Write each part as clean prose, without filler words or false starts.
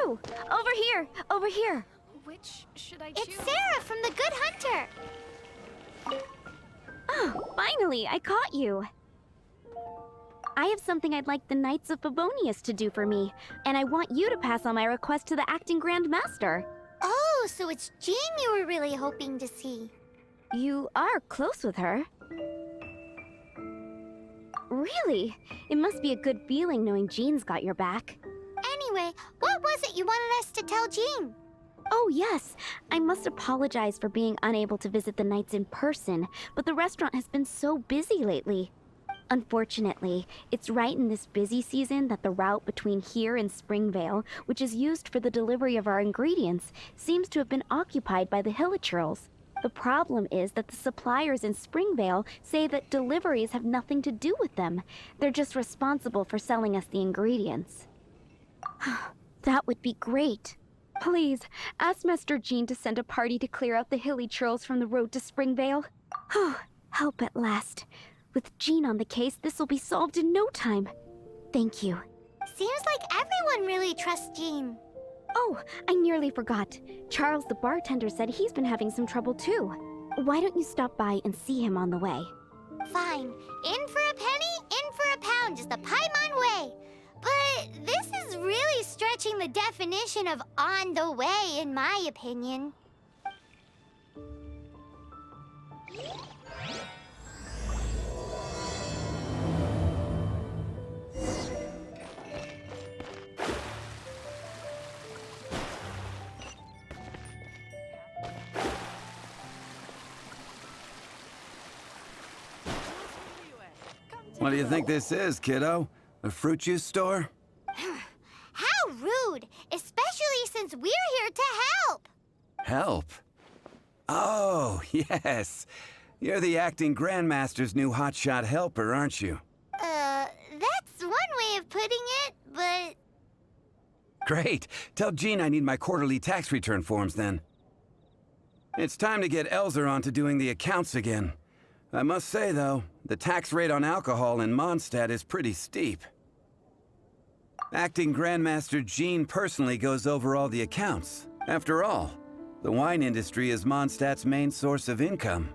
too! Over here! Over here! Which should I choose? It's Sara from the Good Hunter! Oh, finally, I caught you! I have something I'd like the Knights of Favonius to do for me, and I want you to pass on my request to the acting Grand Master. Oh, so it's Jean you were really hoping to see. You are close with her. Really? It must be a good feeling knowing Jean's got your back. Anyway, what was it you wanted us to tell Jean? Oh yes, I must apologize for being unable to visit the Knights in person, but the restaurant has been so busy lately. Unfortunately, it's right in this busy season that the route between here and Springvale, which is used for the delivery of our ingredients, seems to have been occupied by the Hilichurls. The problem is that the suppliers in Springvale say that deliveries have nothing to do with them. They're just responsible for selling us the ingredients. That would be great. Please, ask Master Jean to send a party to clear out the Hilichurls from the road to Springvale. Help at last. With Jean on the case, this will be solved in no time. Thank you. Seems like everyone really trusts Jean. Oh, I nearly forgot. Charles the bartender said he's been having some trouble too. Why don't you stop by and see him on the way? Fine. In for a penny, in for a pound is the Paimon way. But this is really stretching the definition of on the way, in my opinion. What do you think this is, kiddo? A fruit juice store? How rude! Especially since we're here to help! Help? Oh, yes. You're the acting Grandmaster's new hotshot helper, aren't you? That's one way of putting it, but... Great. Tell Jean I need my quarterly tax return forms then. It's time to get Elzer on to doing the accounts again. I must say, though, the tax rate on alcohol in Mondstadt is pretty steep. Acting Grandmaster Jean personally goes over all the accounts. After all, the wine industry is Mondstadt's main source of income.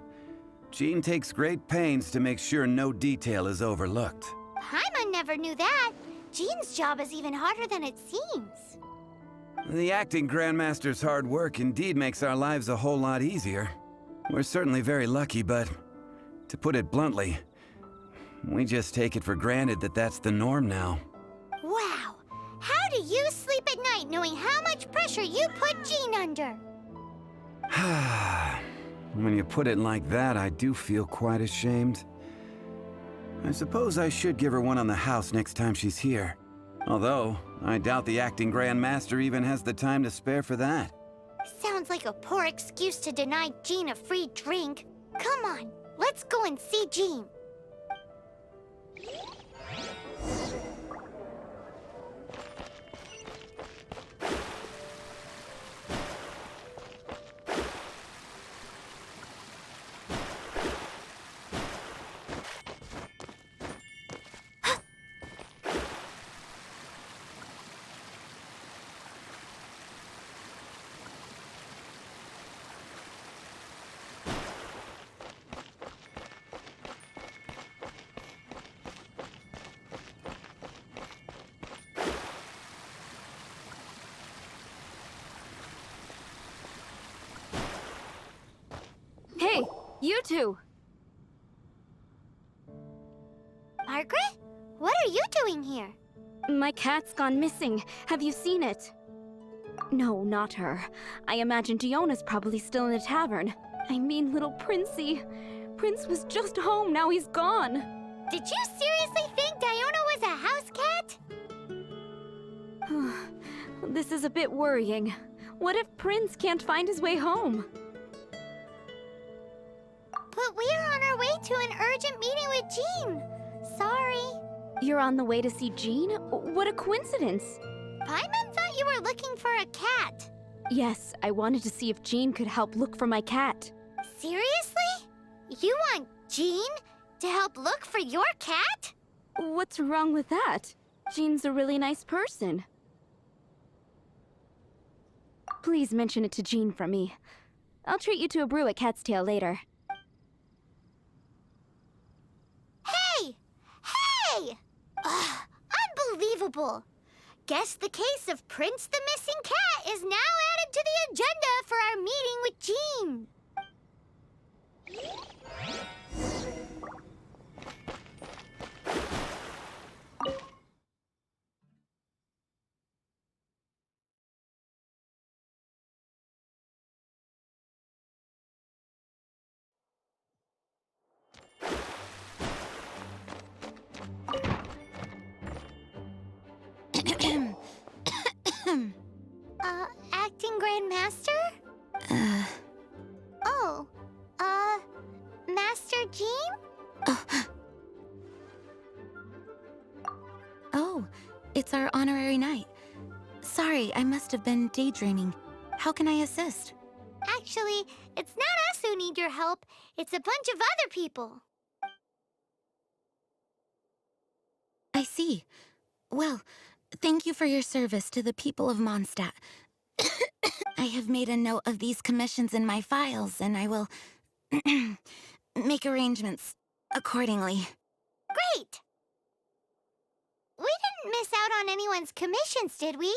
Jean takes great pains to make sure no detail is overlooked. Paimon never knew that. Jean's job is even harder than it seems. The acting Grandmaster's hard work indeed makes our lives a whole lot easier. We're certainly very lucky, but to put it bluntly, we just take it for granted that that's the norm now. Wow! How do you sleep at night knowing how much pressure you put Jean under? When you put it like that, I do feel quite ashamed. I suppose I should give her one on the house next time she's here. Although, I doubt the acting Grand Master even has the time to spare for that. Sounds like a poor excuse to deny Jean a free drink. Come on, let's go and see Jean. Hey, you two! Margaret? What are you doing here? My cat's gone missing. Have you seen it? No, not her. I imagine Diona's probably still in the tavern. I mean, little Princey. Prince was just home, now he's gone. Did you seriously think Diona was a house cat? This is a bit worrying. What if Prince can't find his way home? But we're on our way to an urgent meeting with Jean. Sorry. You're on the way to see Jean? What a coincidence. Paimon thought you were looking for a cat. Yes, I wanted to see if Jean could help look for my cat. Seriously? You want Jean to help look for your cat? What's wrong with that? Jean's a really nice person. Please mention it to Jean from me. I'll treat you to a brew at Cat's Tail later. Hey! Hey! Ugh, unbelievable! Guess the case of Prince the Missing Cat is now added to the agenda for our meeting with Jean. Acting Grand Master? Oh, Master Jean? Oh, it's our honorary knight. Sorry, I must have been daydreaming. How can I assist? Actually, it's not us who need your help. It's a bunch of other people. I see. Well, thank you for your service to the people of Mondstadt. I have made a note of these commissions in my files, and I will make arrangements accordingly. Great! We didn't miss out on anyone's commissions, did we?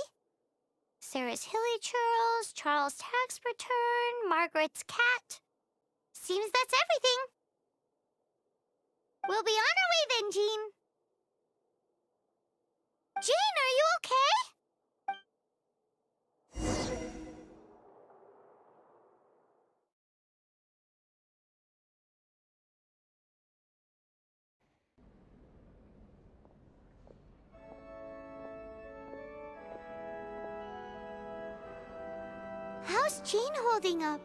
Sarah's Hilly Churls, Charles' tax return, Margaret's cat. Seems that's everything. We'll be on our way then, Jean. Jean, are you okay? How's Jean holding up?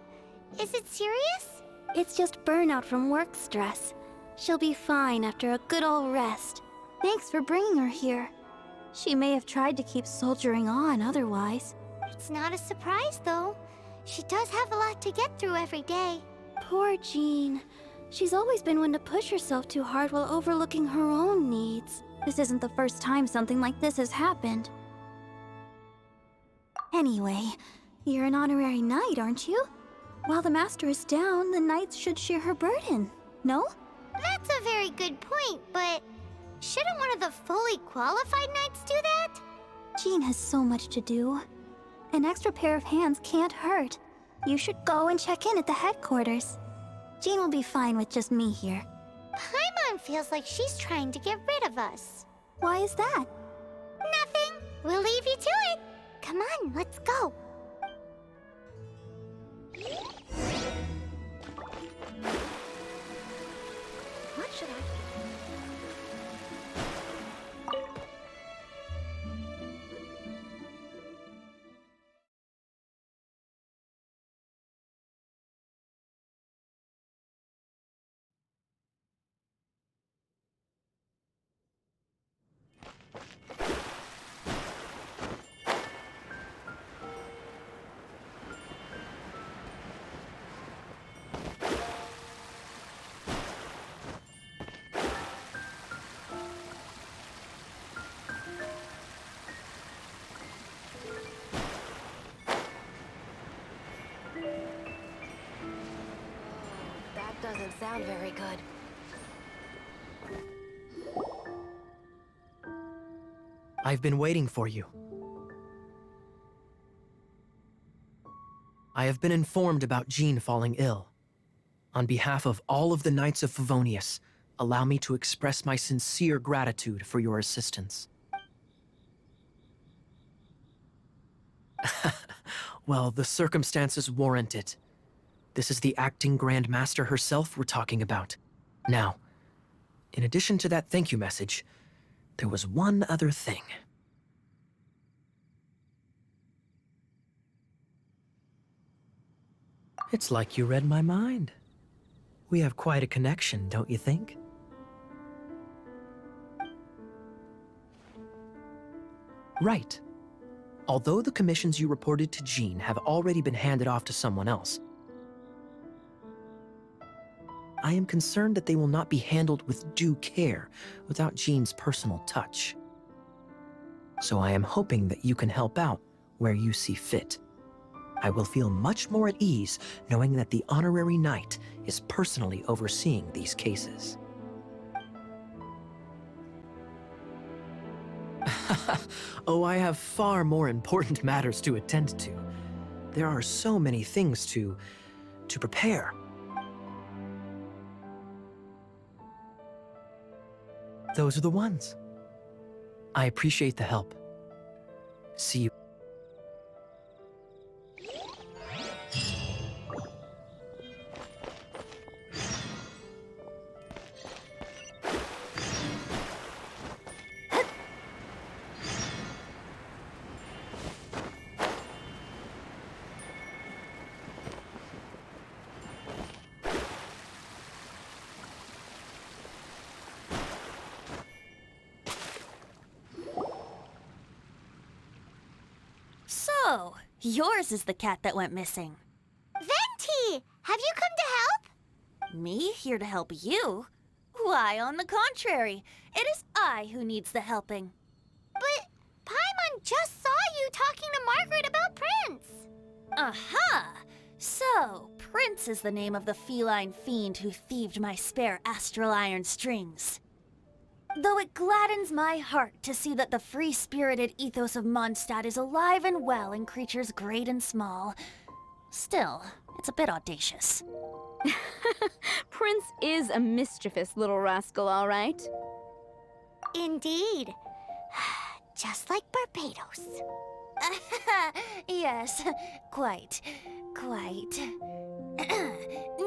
Is it serious? It's just burnout from work stress. She'll be fine after a good old rest. Thanks for bringing her here. She may have tried to keep soldiering on otherwise. It's not a surprise, though. She does have a lot to get through every day. Poor Jean. She's always been one to push herself too hard while overlooking her own needs. This isn't the first time something like this has happened. Anyway, you're an honorary knight, aren't you? While the master is down, the knights should share her burden, no? That's a very good point, but shouldn't one of the fully qualified knights do that? Jean has so much to do. An extra pair of hands can't hurt. You should go and check in at the headquarters. Jean will be fine with just me here. Paimon feels like she's trying to get rid of us. Why is that? Nothing. We'll leave you to it. Come on, let's go. What should I... Doesn't sound very good. I've been waiting for you. I have been informed about Jean falling ill. On behalf of all of the Knights of Favonius, allow me to express my sincere gratitude for your assistance. Well, the circumstances warrant it. This is the acting Grand Master herself we're talking about. Now, in addition to that thank you message, there was one other thing. It's like you read my mind. We have quite a connection, don't you think? Right. Although the commissions you reported to Jean have already been handed off to someone else, I am concerned that they will not be handled with due care without Jean's personal touch. So I am hoping that you can help out where you see fit. I will feel much more at ease knowing that the honorary knight is personally overseeing these cases. Oh, I have far more important matters to attend to. There are so many things to prepare. Those are the ones. I appreciate the help. See you. So, yours is the cat that went missing. Venti! Have you come to help? Me here to help you? Why, on the contrary, it is I who needs the helping. But Paimon just saw you talking to Margaret about Prince. Aha! So, Prince is the name of the feline fiend who thieved my spare astral iron strings. Though it gladdens my heart to see that the free-spirited ethos of Mondstadt is alive and well in creatures great and small, still, it's a bit audacious. Prince is a mischievous little rascal, all right. Indeed. Just like Barbados. Yes, quite.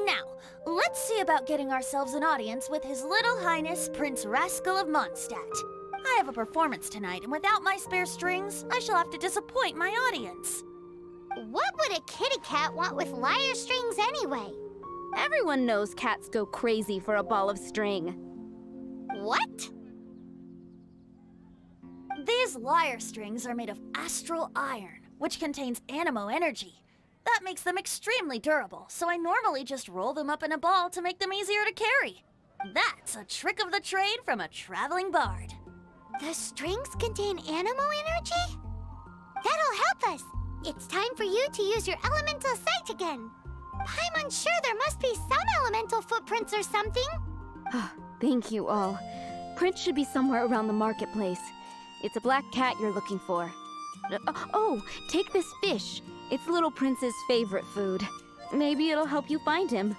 Now, let's see about getting ourselves an audience with His Little Highness Prince Rascal of Mondstadt. I have a performance tonight, and without my spare strings, I shall have to disappoint my audience. What would a kitty cat want with lyre strings anyway? Everyone knows cats go crazy for a ball of string. What? These lyre strings are made of astral iron, which contains animo energy. That makes them extremely durable, so I normally just roll them up in a ball to make them easier to carry. That's a trick of the trade from a traveling bard. The strings contain animo energy? That'll help us. It's time for you to use your elemental sight again. Paimon's sure there must be some elemental footprints or something. Thank you all. Prince should be somewhere around the marketplace. It's a black cat you're looking for. Oh, take this fish. It's Little Prince's favorite food. Maybe it'll help you find him.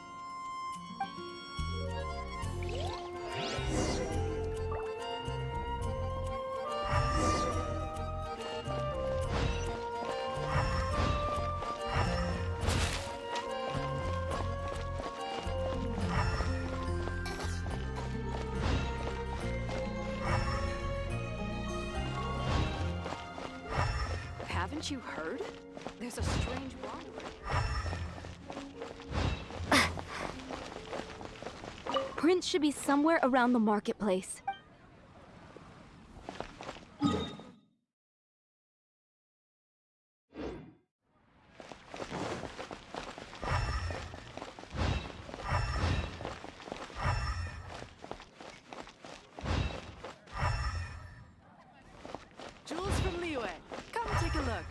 Haven't you heard? There's a strange robbery. Prince should be somewhere around the marketplace. Jules from Liyue, come take a look.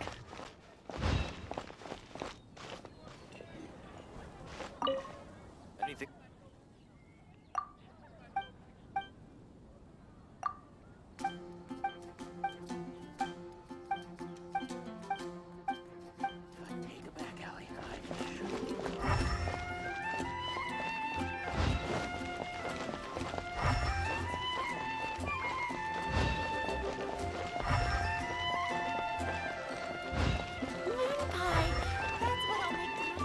Anything? Take it back, Allie. Moon pie. That's what I'll make tonight.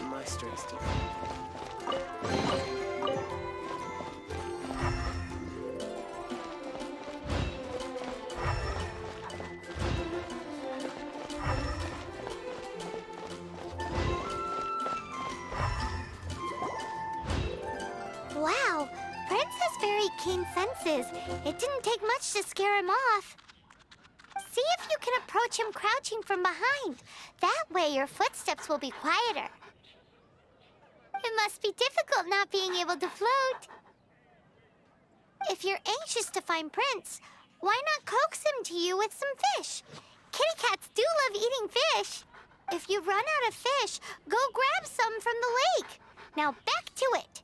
My strings too. Wow, Prince has very keen senses. It didn't take much to scare him off. See if you can approach him crouching from behind. That way your footsteps will be quieter. It must be difficult not being able to float. If you're anxious to find Prince, why not coax him to you with some fish? Kitty cats do love eating fish. If you run out of fish, go grab some from the lake. Now back to it.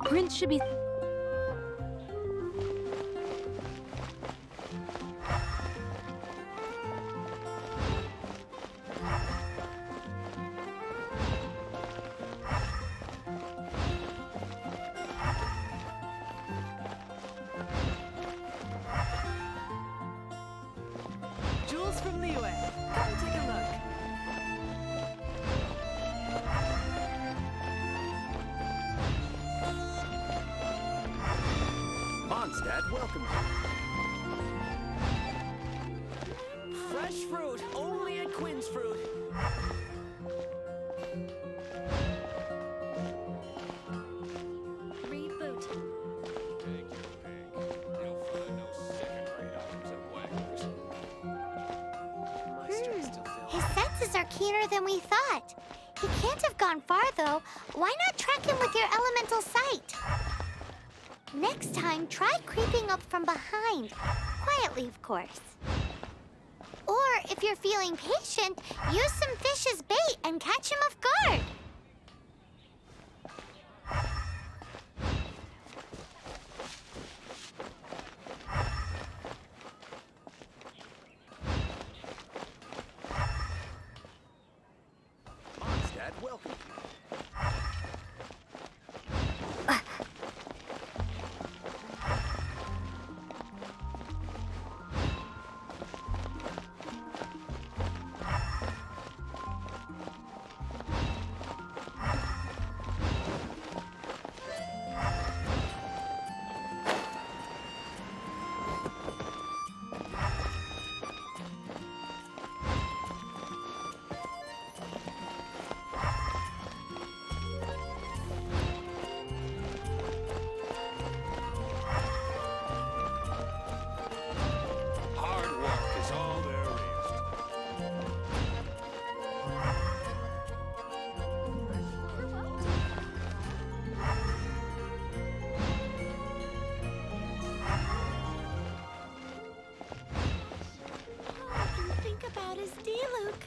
Prince should be... Jewels from Liyue. Come take a look. Mondstadt welcomes you. Fresh fruit, only at Quinn's Fruit. Reboot. Take your pick. You'll find no second-rate items at Wagner's. My stomach's still filled. His senses are keener than we thought. He can't have gone far, though. Why not track him with your elemental sight? Next time, try creeping up from behind. Quietly, of course. Or, if you're feeling patient, use some fish as bait and catch him off guard. Mondstadt welcomes you. Hard work is all there is. All I can think about is D-Luke.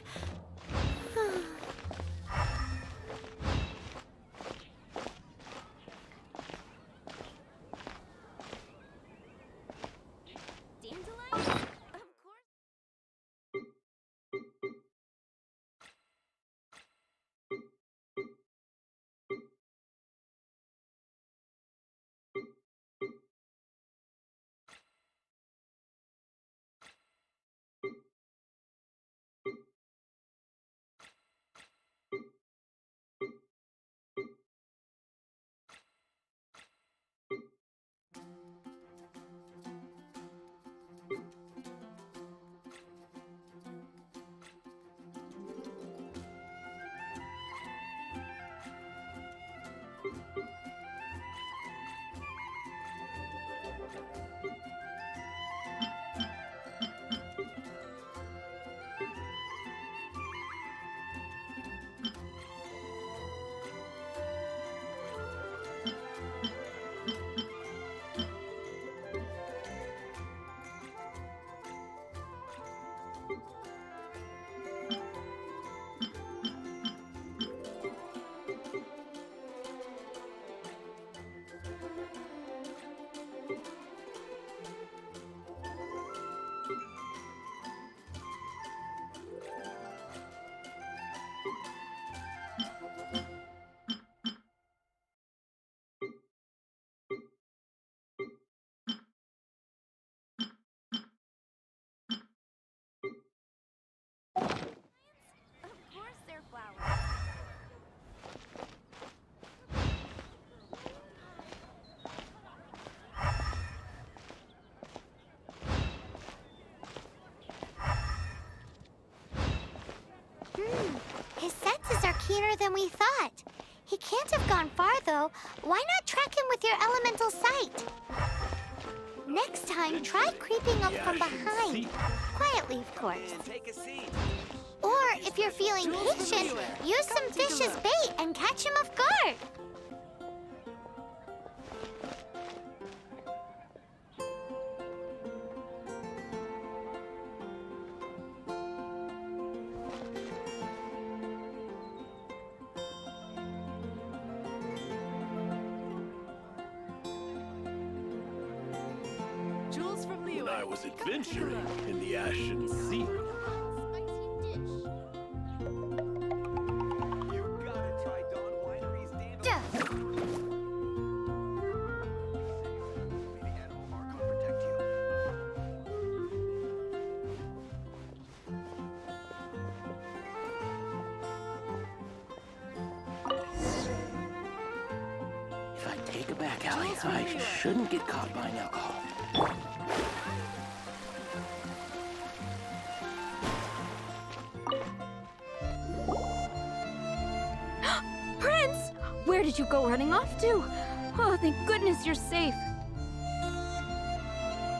keener than we thought. He can't have gone far, though. Why not track him with your elemental sight? Next time, try creeping up from behind. Quietly, of course. Take a seat. Or, if you're feeling patient, use some fish as bait and catch him off guard. Jules from the When I was adventuring in the Ashen Sea. You gotta try Dawn Winery's dandelion. Duh. May the animal mark protect you. If I take a back alley, I shouldn't get caught buying alcohol. Prince! Where did you go running off to? Oh, thank goodness you're safe.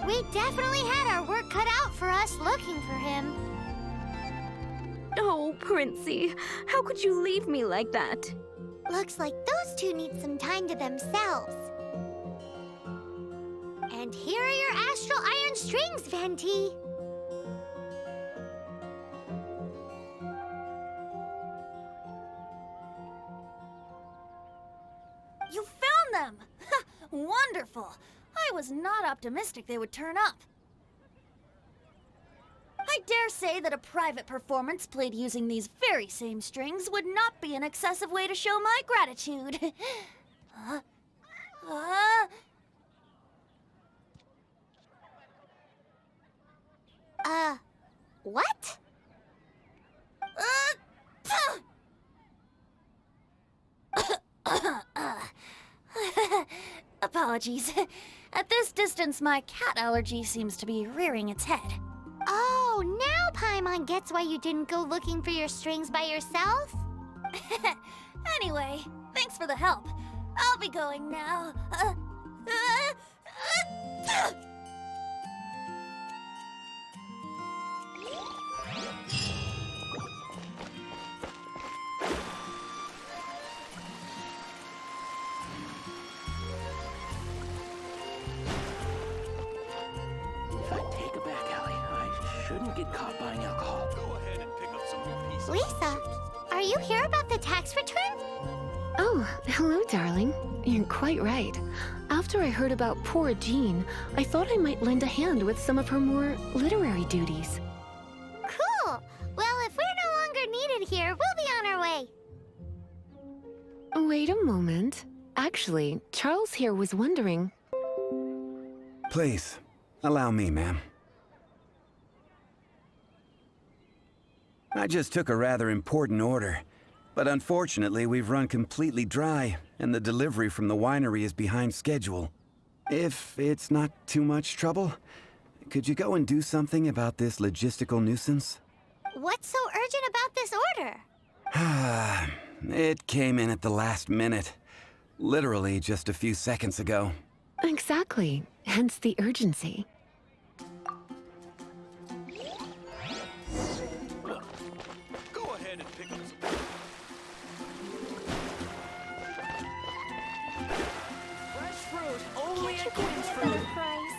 We definitely had our work cut out for us looking for him. Oh, Princey, how could you leave me like that? Looks like those two need some time to themselves. And here are your astral iron strings, Venti. You found them! Wonderful! I was not optimistic they would turn up. I dare say that a private performance played using these very same strings would not be an excessive way to show my gratitude. What? Apologies. At this distance, my cat allergy seems to be rearing its head. Oh, now Paimon gets why you didn't go looking for your strings by yourself? Anyway, thanks for the help. I'll be going now. If I take a back alley, I shouldn't get caught buying alcohol. Go ahead and pick up some new pieces. Lisa, are you here about the tax return? Oh, hello, darling. You're quite right. After I heard about poor Jean, I thought I might lend a hand with some of her more literary duties. Cool. Well, if we're no longer needed here, we'll be on our way. Wait a moment. Actually, Charles here was wondering... Please, allow me, ma'am. I just took a rather important order, but unfortunately we've run completely dry, and the delivery from the winery is behind schedule. If it's not too much trouble, could you go and do something about this logistical nuisance? What's so urgent about this order? It came in at the last minute. Literally just a few seconds ago. Exactly. Hence the urgency. Go ahead and pick up some. fresh fruit only Can't you at give me Queen's a Fruit. better price?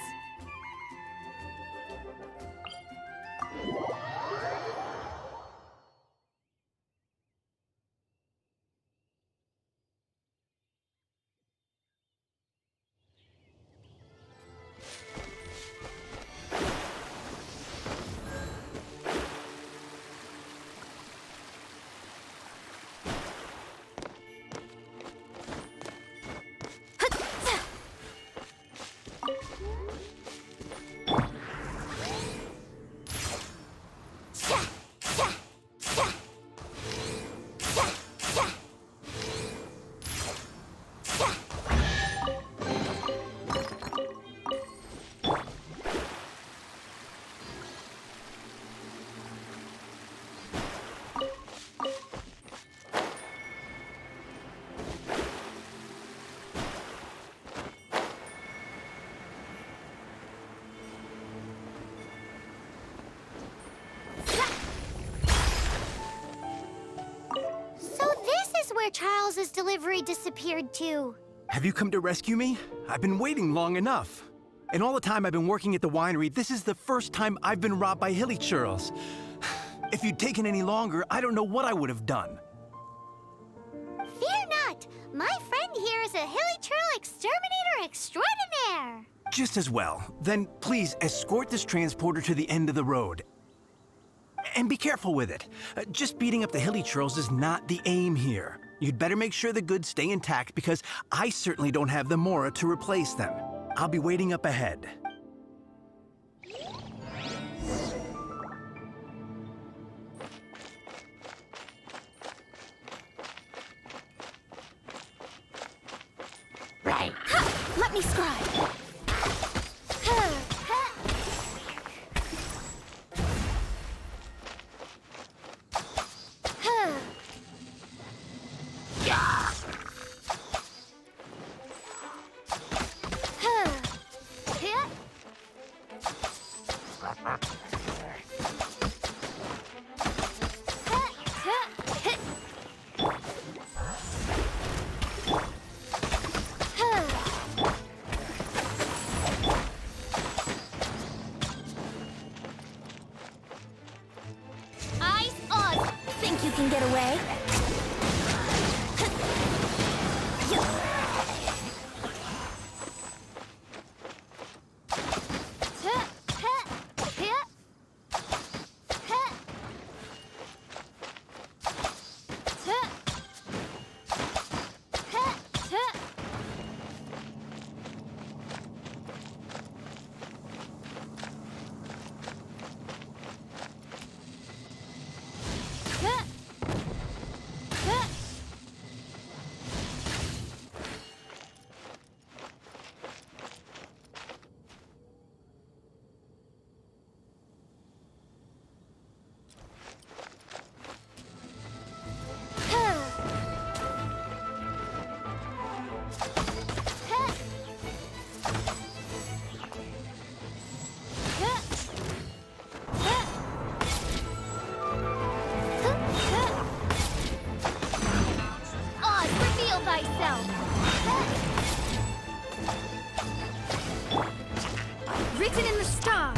Charles's delivery disappeared too. Have you come to rescue me? I've been waiting long enough. In all the time I've been working at the winery, this is the first time I've been robbed by hilly churls. If you'd taken any longer, I don't know what I would have done. Fear not! My friend here is a hilly churl exterminator extraordinaire! Just as well. Then please escort this transporter to the end of the road. And be careful with it. Just beating up the hilly churls is not the aim here. You'd better make sure the goods stay intact because I certainly don't have the mora to replace them. I'll be waiting up ahead. Right. Let me scribe. Get away. Written in the stars.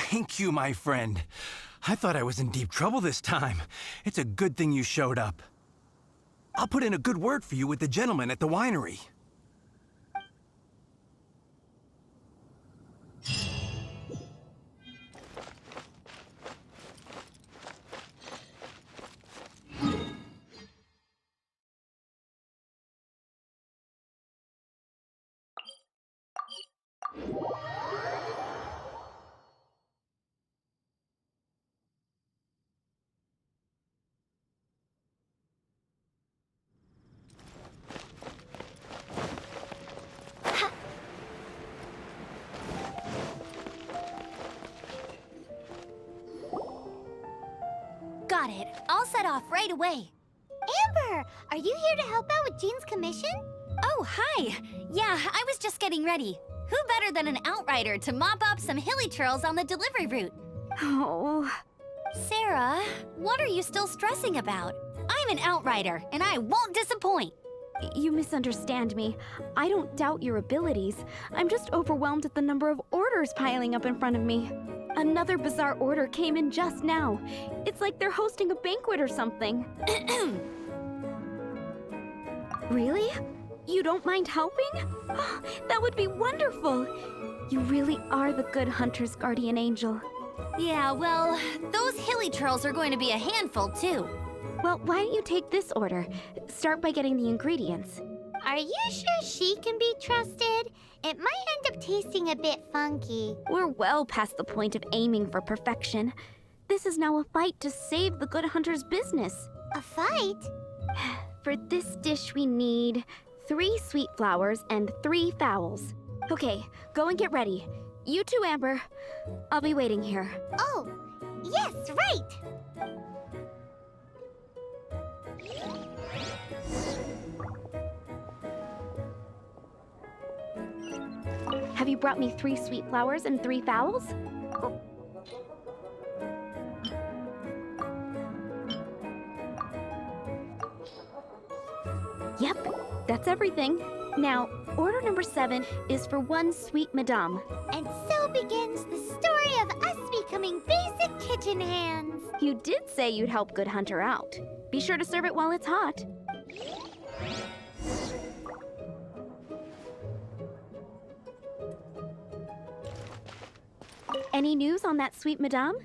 Thank you, my friend. I thought I was in deep trouble this time. It's a good thing you showed up. I'll put in a good word for you with the gentleman at the winery. Got it. I'll set off right away. Amber, are you here to help out with Jean's commission? Oh, hi. Yeah, I was just getting ready. Who better than an outrider to mop up some hilly churls on the delivery route? Oh. Sara, what are you still stressing about? I'm an outrider, and I won't disappoint. You misunderstand me. I don't doubt your abilities. I'm just overwhelmed at the number of orders piling up in front of me. Another bizarre order came in just now. It's like they're hosting a banquet or something. Really? You don't mind helping? Oh, that would be wonderful. You really are the good hunter's guardian angel. Yeah, well, those hilly churls are going to be a handful, too. Well, why don't you take this order? Start by getting the ingredients. Are you sure she can be trusted? It might end up tasting a bit funky. We're well past the point of aiming for perfection. This is now a fight to save the Good Hunter's business. A fight? For this dish, we need 3 sweet flowers and 3 fowls. Okay, go and get ready. You too, Amber. I'll be waiting here. Oh, yes, right! Have you brought me 3 sweet flowers and 3 fowls? Yep, that's everything. Now, order number 7 is for 1 sweet madame. And so begins the story of us becoming basic kitchen hands. You did say you'd help Good Hunter out. Be sure to serve it while it's hot. Any news on that sweet madame?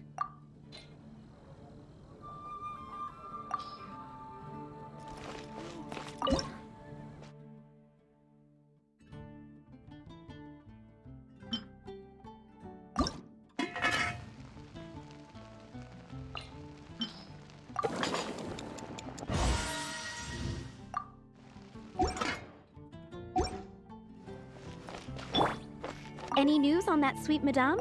Any news on that sweet madame?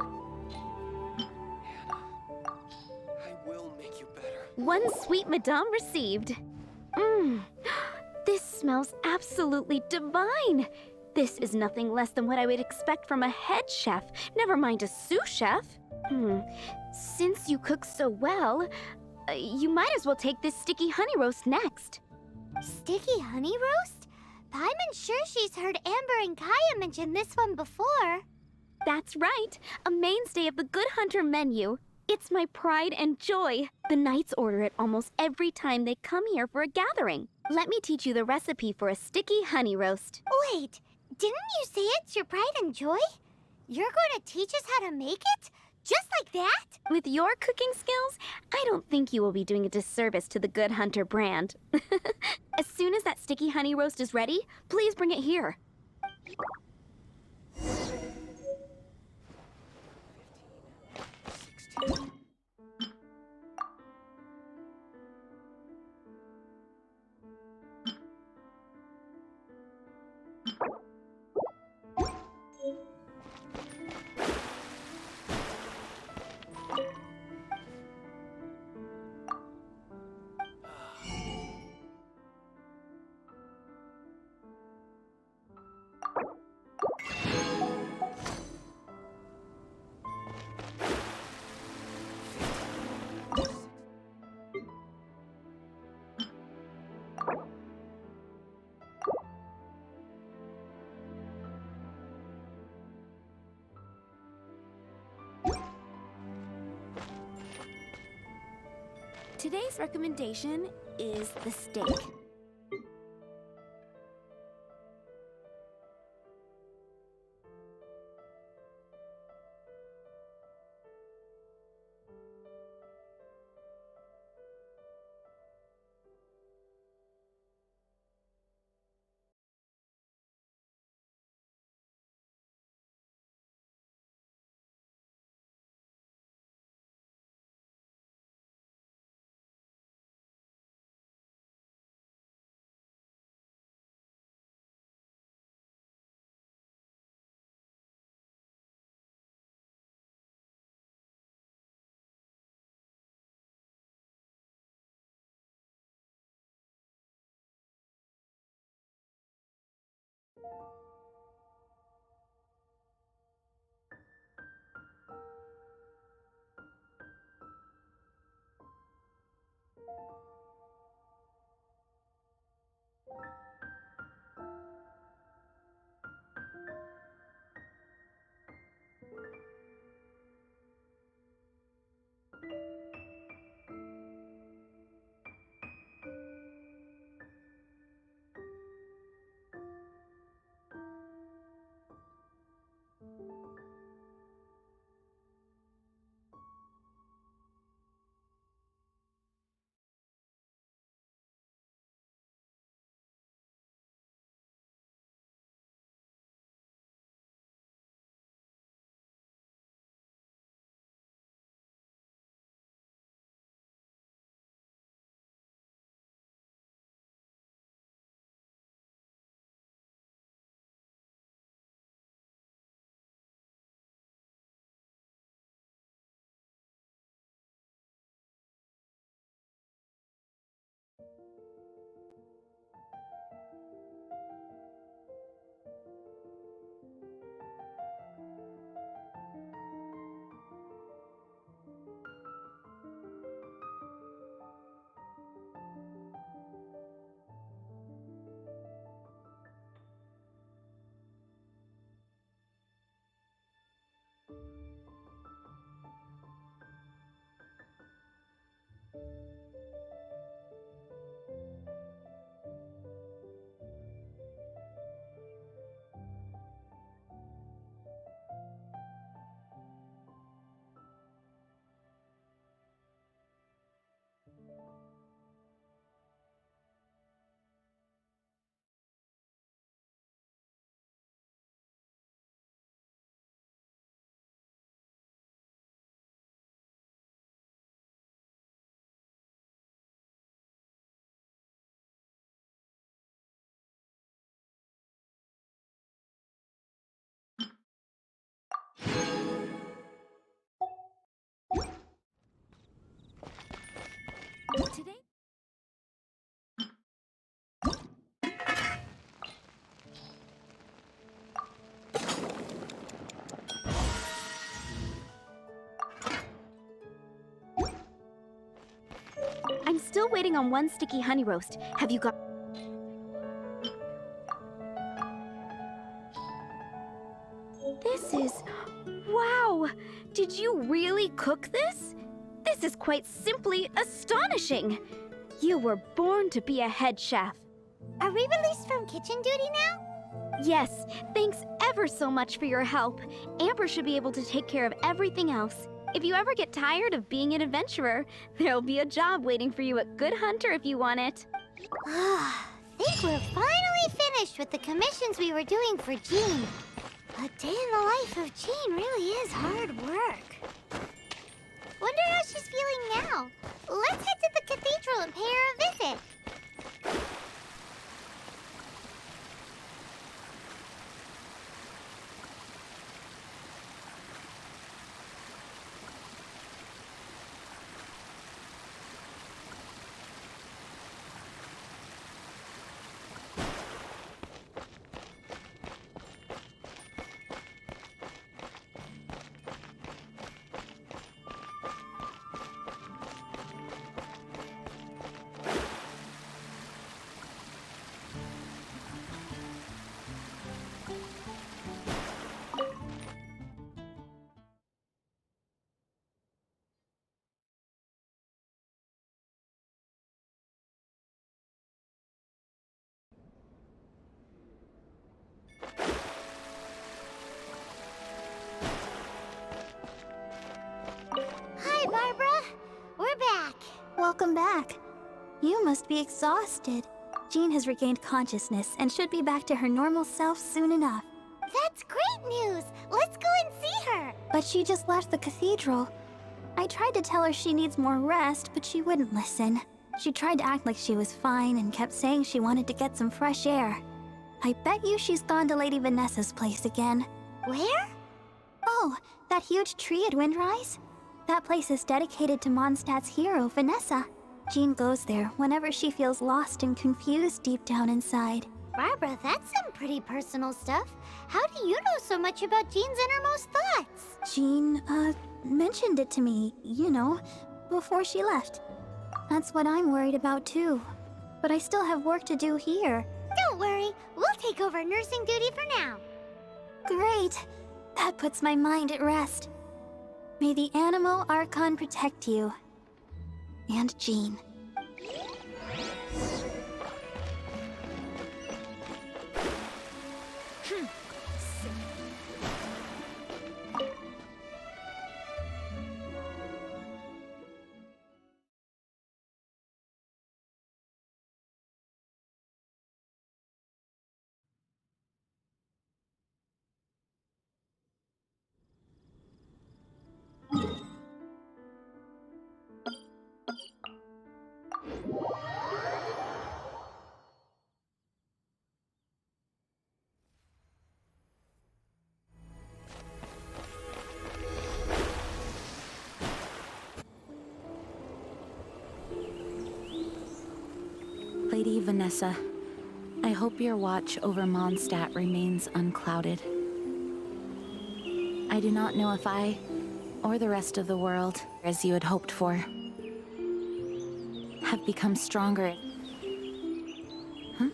I will make you better. 1 sweet madame received. This smells absolutely divine. This is nothing less than what I would expect from a head chef, never mind a sous chef. Since you cook so well, you might as well take this sticky honey roast next. Sticky honey roast? Paimon's sure she's heard Amber and Kaya mention this one before. That's right, a mainstay of the Good Hunter menu. It's my pride and joy. The Knights order it almost every time they come here for a gathering. Let me teach you the recipe for a sticky honey roast. Wait, didn't you say it's your pride and joy? You're going to teach us how to make it? Just like that? With your cooking skills, I don't think you will be doing a disservice to the Good Hunter brand. As soon as that sticky honey roast is ready, please bring it here. Today's recommendation is the steak. I'm still waiting on one sticky honey roast. Have you got... This is... Wow! Did you really cook this? This is quite simply astonishing! You were born to be a head chef. Are we released from kitchen duty now? Yes, thanks ever so much for your help. Amber should be able to take care of everything else. If you ever get tired of being an adventurer, there'll be a job waiting for you at Good Hunter if you want it. Think we're finally finished with the commissions we were doing for Jean. A day in the life of Jean really is hard work. Wonder how she's feeling now. Let's head to the cathedral and pay her a visit. Hi, Barbara. We're back. Welcome back. You must be exhausted. Jean has regained consciousness and should be back to her normal self soon enough. That's great news. Let's go and see her. But she just left the cathedral. I tried to tell her she needs more rest, but she wouldn't listen. She tried to act like she was fine and kept saying she wanted to get some fresh air. I bet you she's gone to Lady Vannessa's place again. Where? Oh, that huge tree at Windrise? That place is dedicated to Mondstadt's hero, Vannessa. Jean goes there whenever she feels lost and confused deep down inside. Barbara, that's some pretty personal stuff. How do you know so much about Jean's innermost thoughts? Jean, mentioned it to me, you know, before she left. That's what I'm worried about too. But I still have work to do here. Don't worry, we'll take over nursing duty for now. Great. That puts my mind at rest. May the Animo Archon protect you. And Jean. Lady Vannessa, I hope your watch over Mondstadt remains unclouded. I do not know if I, or the rest of the world, as you had hoped for, have become stronger. Huh?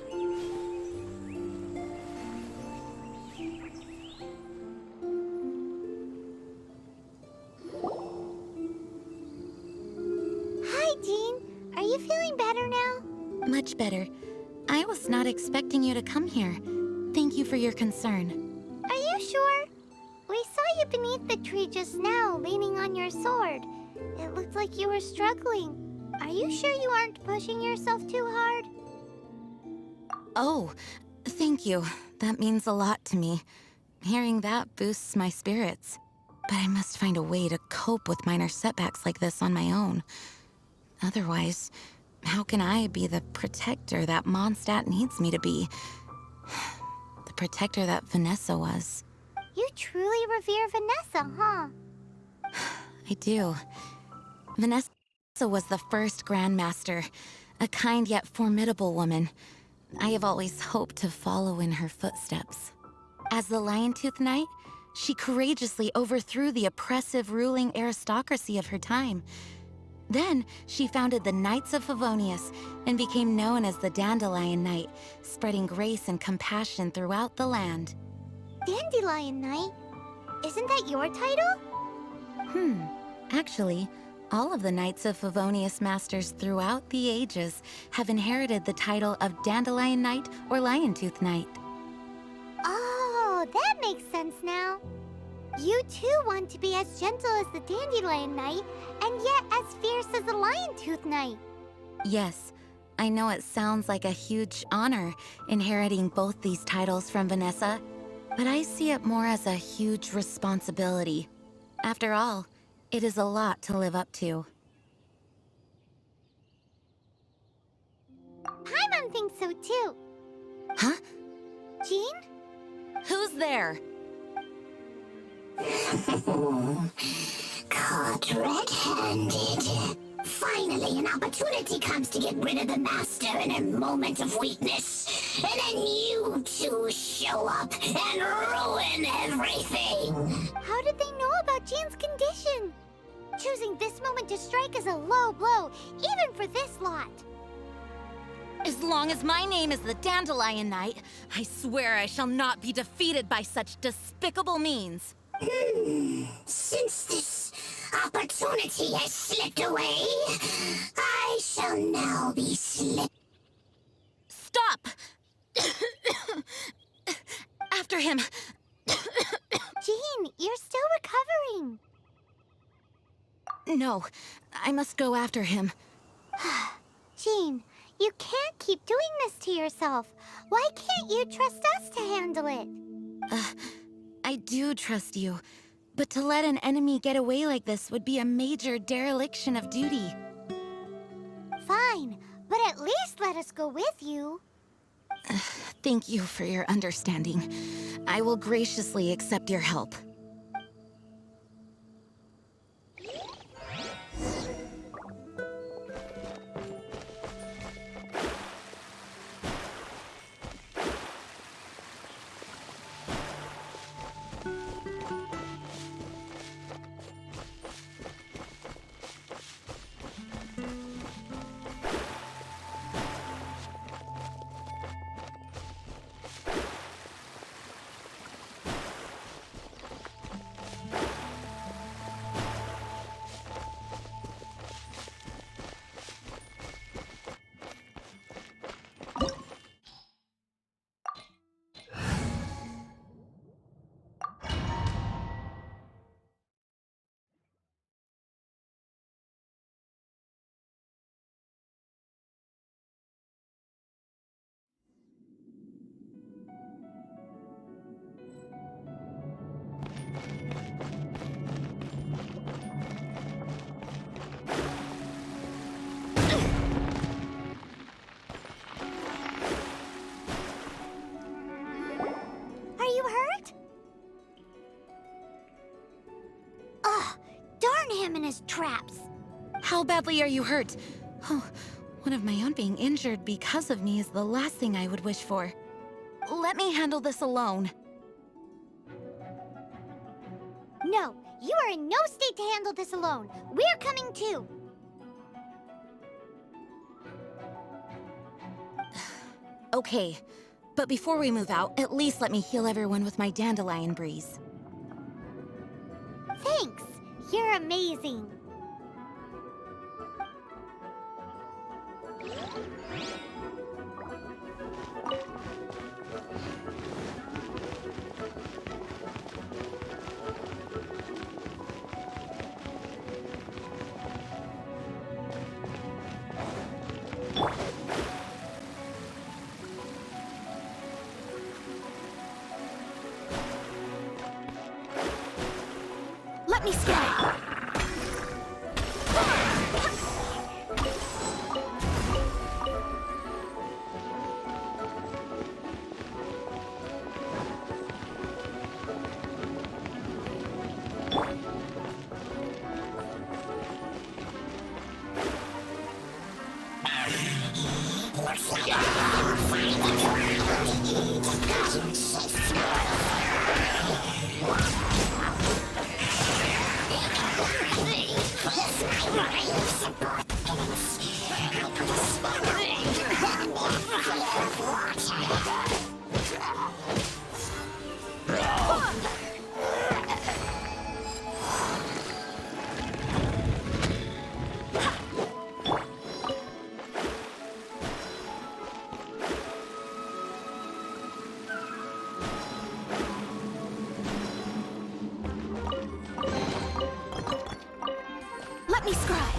Hi, Jean. Are you feeling better now? Much better. I was not expecting you to come here. Thank you for your concern. Are you sure? We saw you beneath the tree just now, leaning on your sword. It looked like you were struggling. Are you sure you aren't pushing yourself too hard? Oh, thank you. That means a lot to me. Hearing that boosts my spirits. But I must find a way to cope with minor setbacks like this on my own. Otherwise, how can I be the protector that Mondstadt needs me to be? The protector that Vannessa was. You truly revere Vannessa, huh? I do. Vannessa was the first Grandmaster, a kind yet formidable woman. I have always hoped to follow in her footsteps. As the Lion-Tooth Knight, she courageously overthrew the oppressive ruling aristocracy of her time. Then she founded the Knights of Favonius and became known as the Dandelion Knight, spreading grace and compassion throughout the land. Dandelion Knight? Isn't that your title? Actually, all of the Knights of Favonius masters throughout the ages have inherited the title of Dandelion Knight or Lion-Tooth Knight. Oh, that makes sense now. You too want to be as gentle as the Dandelion Knight, and yet as fierce as the Lion-Tooth Knight. Yes, I know it sounds like a huge honor inheriting both these titles from Vannessa, but I see it more as a huge responsibility. After all, it is a lot to live up to. Paimon thinks so too. Huh? Jean? Who's there? Caught red-handed. Finally, an opportunity comes to get rid of the Master in a moment of weakness. And then you two show up and ruin everything. How did they know about Jean's condition? Choosing this moment to strike is a low blow, even for this lot. As long as my name is the Dandelion Knight, I swear I shall not be defeated by such despicable means. Since this opportunity has slipped away, I shall now be slipped. Stop! After him! Jean, you're still recovering. No, I must go after him. Jean, you can't keep doing this to yourself. Why can't you trust us to handle it? I do trust you, but to let an enemy get away like this would be a major dereliction of duty. Fine, but at least let us go with you. Thank you for your understanding. I will graciously accept your help. And his traps. How badly are you hurt? Oh, one of my own being injured because of me is the last thing I would wish for. Let me handle this alone. No, you are in no state to handle this alone. We're coming too. Okay, but before we move out, at least let me heal everyone with my dandelion breeze. Thanks. You're amazing. Let me scout. Let me scribe.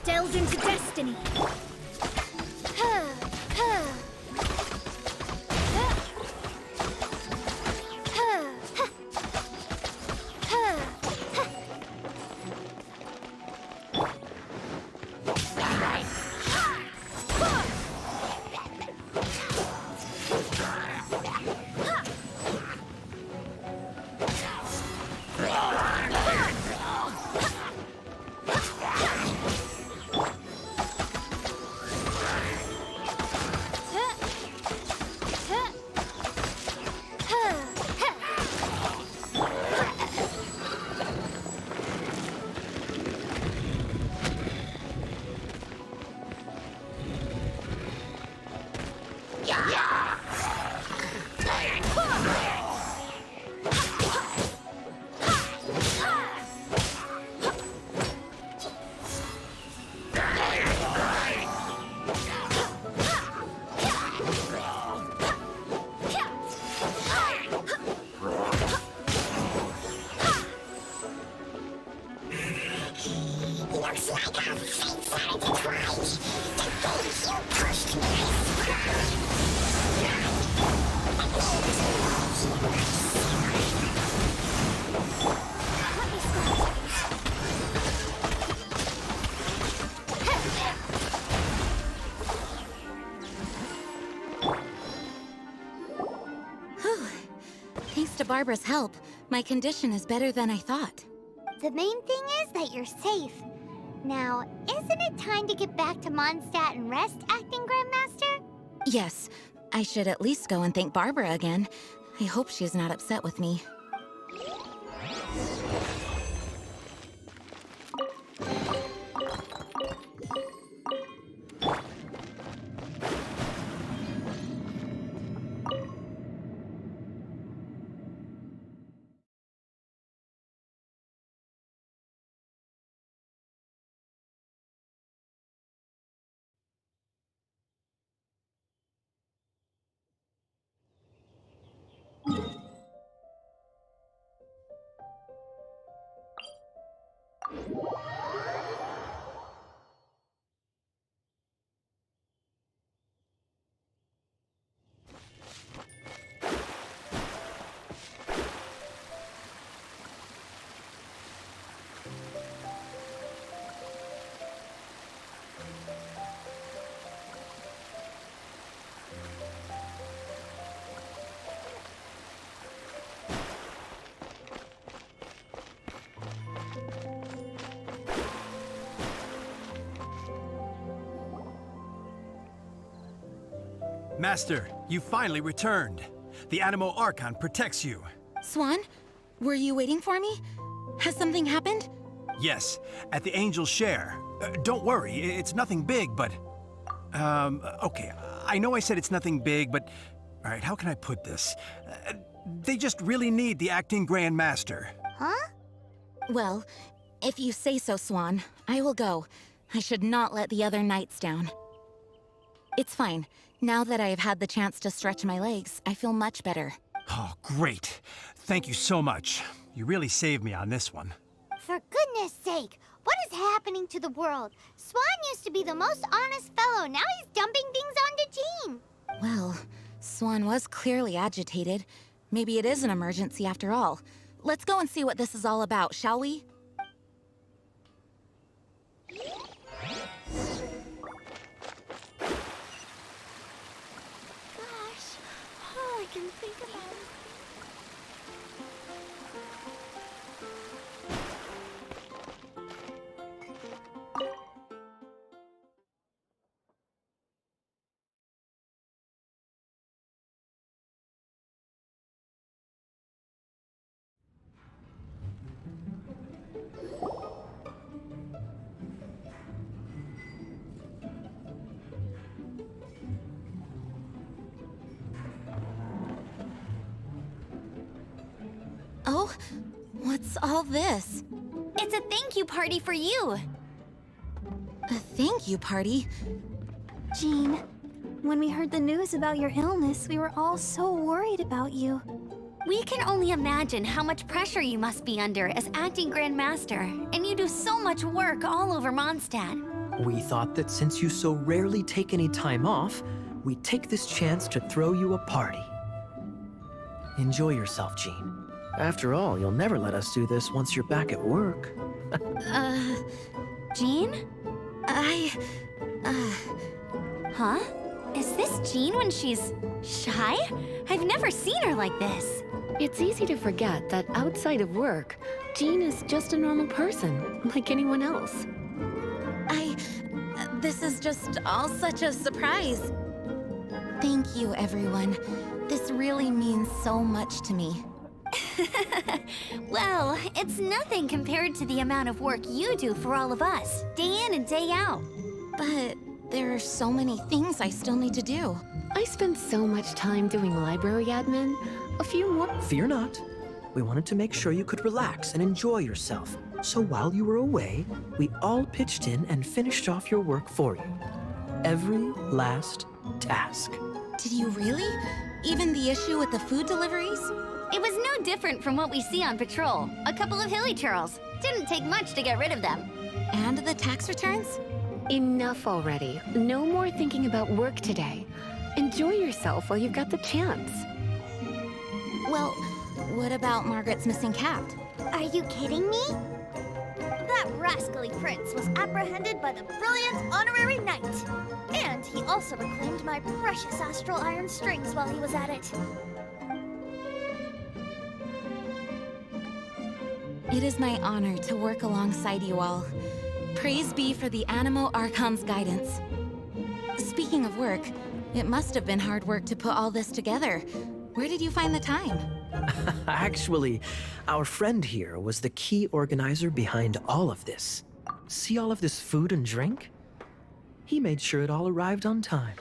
Delved into destiny. Looks like our fates are intertwined. The things you pushed me Thanks to Barbara's help, my condition is better than I thought. The main thing is that you're safe. Now, isn't it time to get back to Mondstadt and rest, Acting Grandmaster? Yes, I should at least go and thank Barbara again. I hope she's not upset with me. Master, you finally returned. The Animo Archon protects you. Swan, were you waiting for me? Has something happened? Yes, at the Angel's Share. Don't worry, it's nothing big, but... okay, I know I said it's nothing big, but... All right, how can I put this? They just really need the acting Grand Master. Huh? Well, if you say so, Swan, I will go. I should not let the other knights down. It's fine. Now that I have had the chance to stretch my legs, I feel much better. Oh, great. Thank you so much. You really saved me on this one. For goodness sake, what is happening to the world? Swan used to be the most honest fellow. Now he's dumping things onto Jean. Well, Swan was clearly agitated. Maybe it is an emergency after all. Let's go and see what this is all about, shall we? Gosh, all I can think about is... Oh, what's all this? It's a thank you party for you. A thank you party? Jean, when we heard the news about your illness, we were all so worried about you. We can only imagine how much pressure you must be under as acting Grand Master, and you do so much work all over Mondstadt. We thought that since you so rarely take any time off, we'd take this chance to throw you a party. Enjoy yourself, Jean. After all, you'll never let us do this once you're back at work. Jean? Huh? Is this Jean when she's shy? I've never seen her like this. It's easy to forget that outside of work, Jean is just a normal person, like anyone else. This is just all such a surprise. Thank you, everyone. This really means so much to me. Well, it's nothing compared to the amount of work you do for all of us, day in and day out. But there are so many things I still need to do. I spend so much time doing library admin. A few more... Fear not. We wanted to make sure you could relax and enjoy yourself. So while you were away, we all pitched in and finished off your work for you. Every last task. Did you really? Even the issue with the food deliveries? It was no different from what we see on patrol. A couple of hilly churls. Didn't take much to get rid of them. And the tax returns? Enough already. No more thinking about work today. Enjoy yourself while you've got the chance. Well, what about Margaret's missing cat? Are you kidding me? That rascally prince was apprehended by the brilliant honorary knight. And he also reclaimed my precious astral iron strings while he was at it. It is my honor to work alongside you all. Praise be for the Animo Archon's guidance. Speaking of work, it must have been hard work to put all this together. Where did you find the time? Actually, our friend here was the key organizer behind all of this. See all of this food and drink? He made sure it all arrived on time.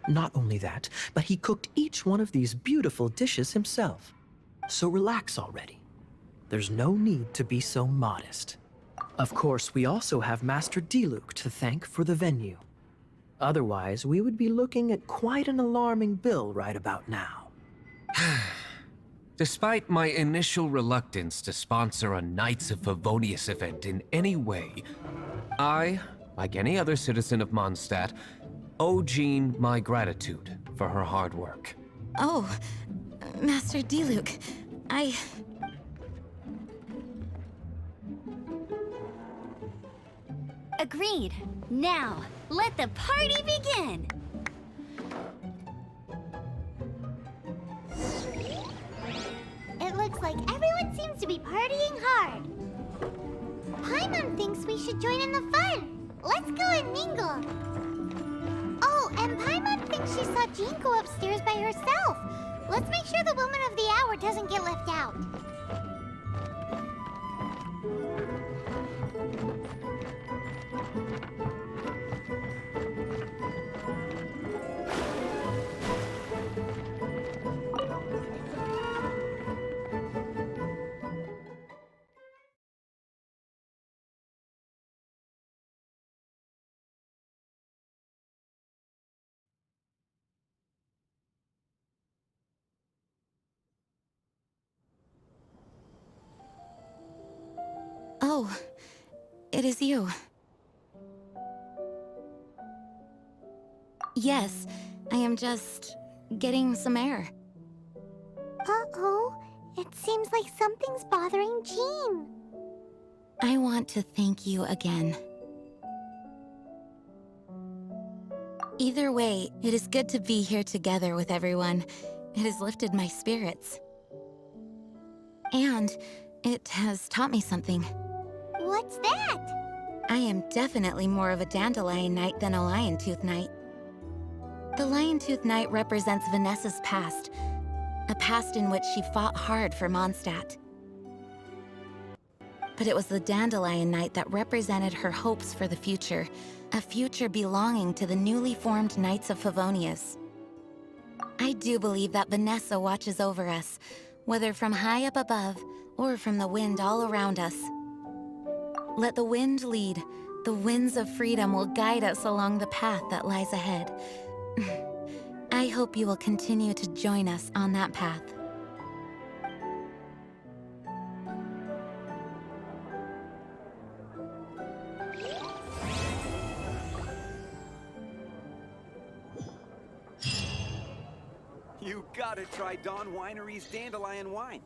Not only that, but he cooked each one of these beautiful dishes himself. So relax already. There's no need to be so modest. Of course, we also have Master Diluc to thank for the venue. Otherwise, we would be looking at quite an alarming bill right about now. Despite my initial reluctance to sponsor a Knights of Favonius event in any way, I, like any other citizen of Mondstadt, owe Jean my gratitude for her hard work. Oh, Master Diluc, Agreed. Now, let the party begin! It looks like everyone seems to be partying hard. Paimon thinks we should join in the fun. Let's go and mingle. Oh, and Paimon thinks she saw Jean go upstairs by herself. Let's make sure the woman of the hour doesn't get left out. Oh, it is you. Yes, I am just getting some air. Uh-oh. It seems like something's bothering Jean. I want to thank you again. Either way, it is good to be here together with everyone. It has lifted my spirits. And it has taught me something. What's that? I am definitely more of a Dandelion Knight than a Lion-Tooth Knight. The Lion-Tooth Knight represents Vannessa's past, a past in which she fought hard for Mondstadt. But it was the Dandelion Knight that represented her hopes for the future, a future belonging to the newly formed Knights of Favonius. I do believe that Vannessa watches over us, whether from high up above or from the wind all around us. Let the wind lead. The winds of freedom will guide us along the path that lies ahead. I hope you will continue to join us on that path. You gotta try Dawn Winery's Dandelion Wine.